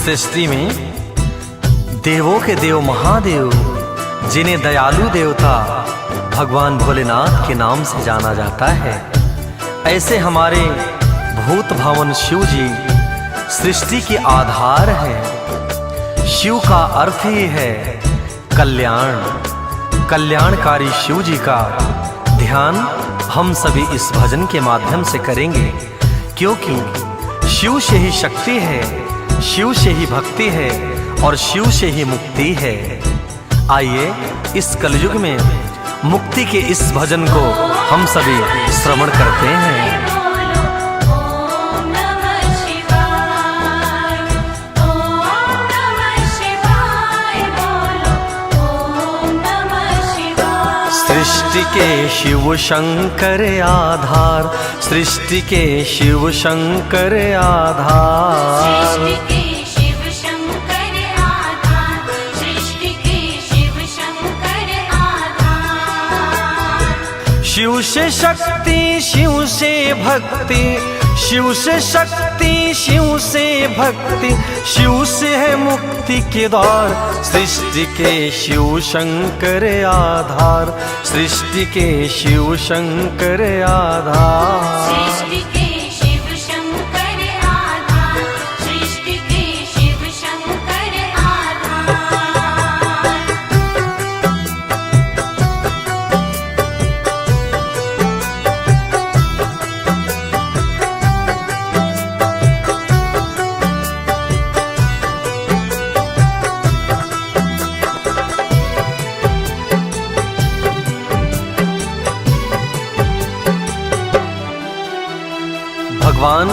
सृष्टि में देवों के देव महादेव, जिन्हें दयालु देवता भगवान भोलेनाथ के नाम से जाना जाता है, ऐसे हमारे भूत भावन शिव जी सृष्टि के आधार है। शिव का अर्थ ही है कल्याण। कल्याणकारी शिव जी का ध्यान हम सभी इस भजन के माध्यम से करेंगे, क्योंकि शिव से ही शक्ति है, शिव से ही भक्ति है और शिव से ही मुक्ति है। आइए इस कलयुग में मुक्ति के इस भजन को हम सभी श्रवण करते हैं। सृष्टि के शिव शंकर आधार, सृष्टि के शिव शंकर आधार, सृष्टि के शिव शंकर आधार, सृष्टि के शिव शंकर आधार। शिव से शक्ति, शिव से भक्ति, शिव से शक्ति, शिव से भक्ति, शिव से है मुक्ति के द्वार। सृष्टि के शिव शंकर आधार, सृष्टि के शिव शंकर आधार, सृष्टि के शिव शंकर आधार, सृष्टि के शिव शंकर आधार। भगवान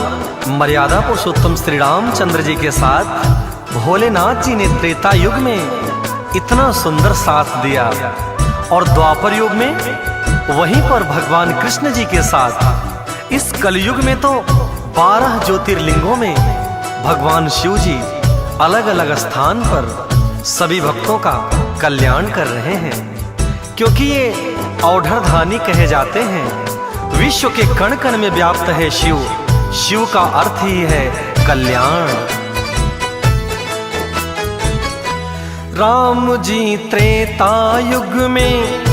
मर्यादा पुरुषोत्तम श्री रामचंद्र जी के साथ भोलेनाथ जी ने त्रेता युग में इतना सुंदर साथ दिया, और द्वापर युग में वहीं पर भगवान कृष्ण जी के साथ इस कलयुग में तो 12 ज्योतिर्लिंगों में भगवान शिव जी अलग अलग स्थान पर सभी भक्तों का कल्याण कर रहे हैं, क्योंकि ये औढ़धानी कहे जाते हैं। विश्व के कण कण में व्याप्त है शिव, शिव का अर्थ ही है कल्याण। राम जी त्रेता युग में,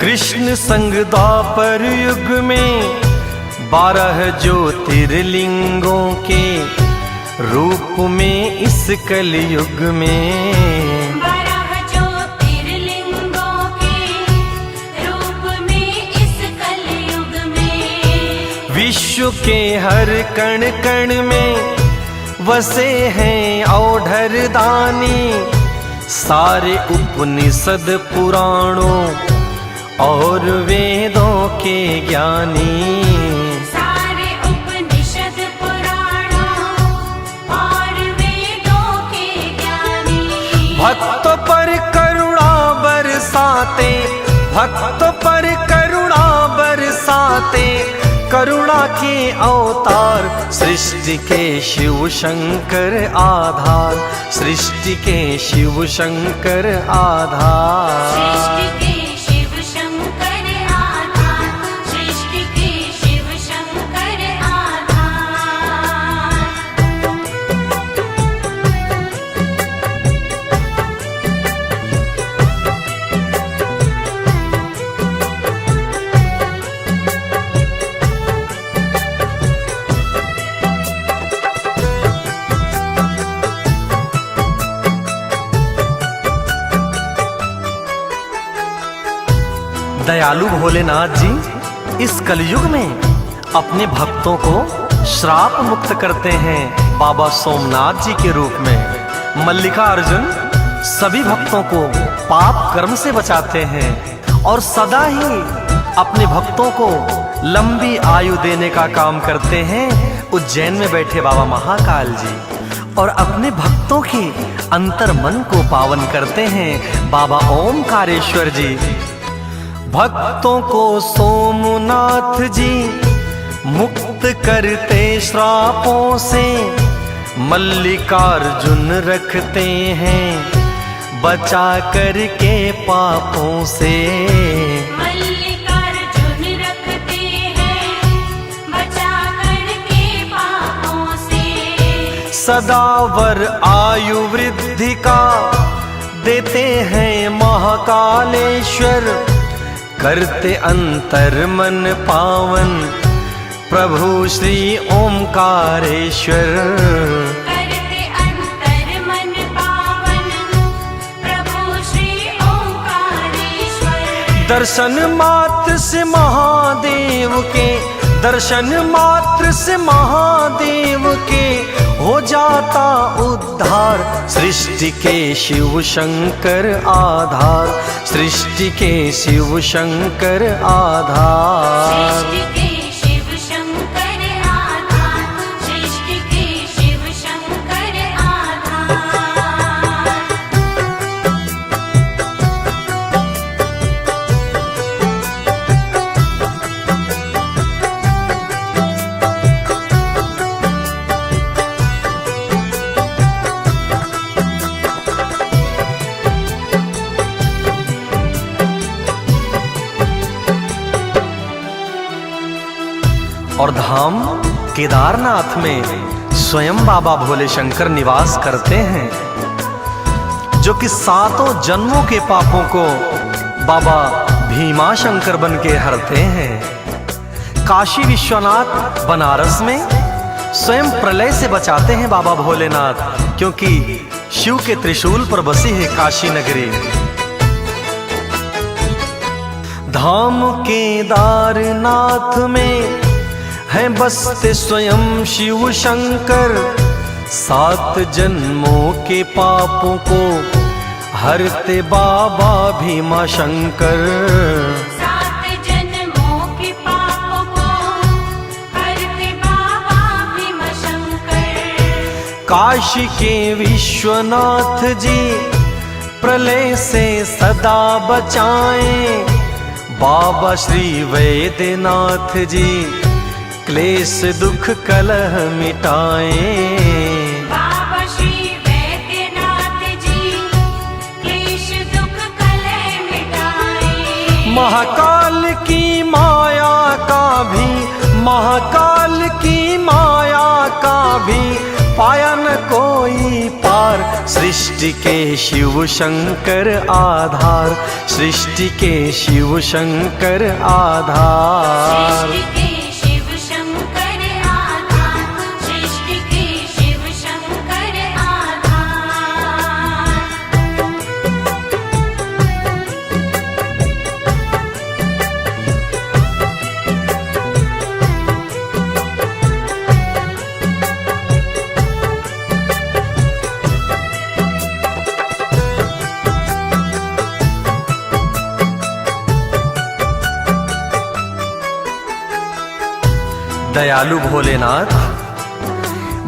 कृष्ण संग द्वापर युग में, 12 ज्योतिर्लिंगों के रूप में इस कलयुग में, 12 ज्योतिर्लिंगों के रूप में इस कलयुग में, विश्व के हर कण कण में वसे हैं औढ़धानी, सारे उपनिषद पुराणों और वेदों के ज्ञानी। सारे उपनिषद पुराणों और वेदों के ज्ञानी। भक्तों पर करुणा बरसाते, भक्तों पर करुणा बरसाते, करुणा के अवतार। सृष्टि के शिव शंकर आधार, सृष्टि के शिव शंकर आधार, सृष्टि के शिव शंकर आधार, सृष्टि के शिव शंकर आधार। दयालु भोलेनाथ जी इस कलयुग में अपने भक्तों को श्राप मुक्त करते हैं बाबा सोमनाथ जी के रूप में। मल्लिकार्जुन सभी भक्तों को पाप कर्म से बचाते हैं और सदा ही अपने भक्तों को लंबी आयु देने का काम करते हैं। उज्जैन में बैठे बाबा महाकाल जी और अपने भक्तों के अंतर मन को पावन करते हैं बाबा ओमकारेश्वर जी। भक्तों को सोमनाथ जी मुक्त करते श्रापों से, मल्लिकार्जुन रखते हैं बचा करके पापों से। मल्लिकार्जुन रखते हैं बचा करके पापों से। सदावर आयु वृद्धि का देते हैं महाकालेश्वर, करते अंतर मन पावन प्रभु श्री ओंकारेश्वर। करते अंतर मन पावन प्रभु श्री ओंकारेश्वर। दर्शन मात्र से महादेव के, दर्शन मात्र से महादेव के हो जाता उद्धार, सृष्टि के शिव शंकर आधार, सृष्टि के शिव शंकर आधार। सृष्टि के शिव शंकर आधार, सृष्टि के शिव शंकर आधार। और धाम केदारनाथ में स्वयं बाबा भोले शंकर निवास करते हैं, जो कि 7 जन्मों के पापों को बाबा भीमा शंकर बन के हरते हैं। काशी विश्वनाथ बनारस में स्वयं प्रलय से बचाते हैं बाबा भोलेनाथ, क्योंकि शिव के त्रिशूल पर बसी है काशी नगरी। धाम केदारनाथ में हैं बसते स्वयं शिव शंकर, 7 जन्मों के पापों को हरते बाबा भीमा शंकर। 7 जन्मों के पापों को हरते बाबा भीमा शंकर। काशी के विश्वनाथ जी प्रलय से सदा बचाएं, बाबा श्री वैद्यनाथ जी क्लेश दुख कलह मिटाएं। बाबा श्री वैद्यनाथ जी क्लेश दुख कलह मिटाएं। महाकाल की माया का भी, महाकाल की माया का भी पाया न कोई पार, सृष्टि के शिव शंकर आधार, सृष्टि के शिव शंकर आधार। सृष्टि के शिव शंकर आधार, सृष्टि के शिव शंकर आधार। दयालु भोलेनाथ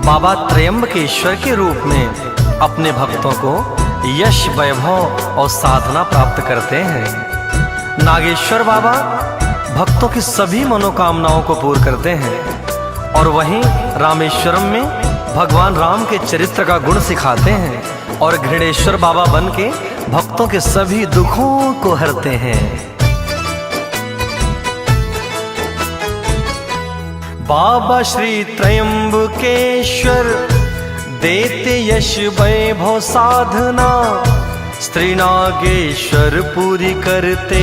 बाबा त्रयंबकेश्वर के रूप में अपने भक्तों को यश, वैभव और साधना प्राप्त करते हैं। नागेश्वर बाबा भक्तों की सभी मनोकामनाओं को पूर्ण करते हैं। और वहीं रामेश्वरम में भगवान राम के चरित्र का गुण सिखाते हैं और घृणेश्वर बाबा बन के भक्तों के सभी दुखों को हरते हैं। बाबा श्री त्रयंबकेश्वर देते यश, वैभव, साधना, स्त्री नागेश्वर पूरी करते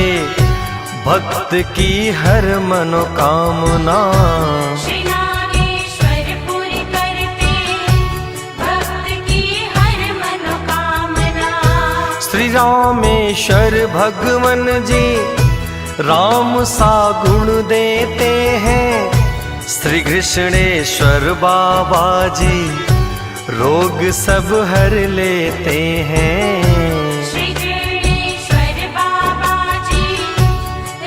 भक्त की हर मनोकामना। श्री नागेश्वर पूरी करते भक्त की हर मनोकामना। श्री रामेश्वर भगवन जी राम सा गुण देते हैं, श्री कृष्णेश्वर बाबा जी रोग सब हर लेते हैं। श्री कृष्णेश्वर बाबा जी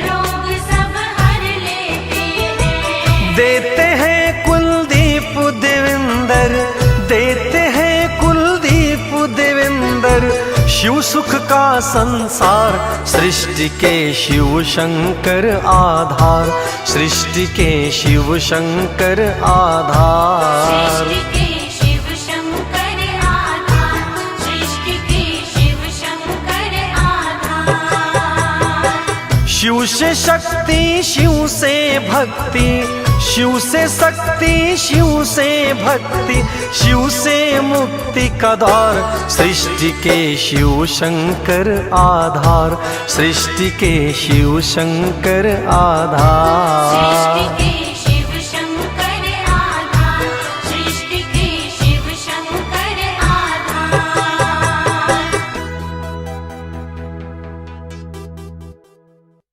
रोग सब हर लेते हैं। देते हैं कुलदीप देवेंद्र, देते हैं कुलदीप देवेंद्र, शिव सुख का संसार, सृष्टि के शिव शंकर आधार, सृष्टि के शिव शंकर आधार। सृष्टि के शिव शंकर आधार, सृष्टि के शिव शंकर आधार। शिव से शक्ति, शिव से भक्ति, शिव से शक्ति, शिव से भक्ति, शिव से मुक्ति का द्वार, सृष्टि के शिव शंकर आधार, सृष्टि के शिव शंकर आधार।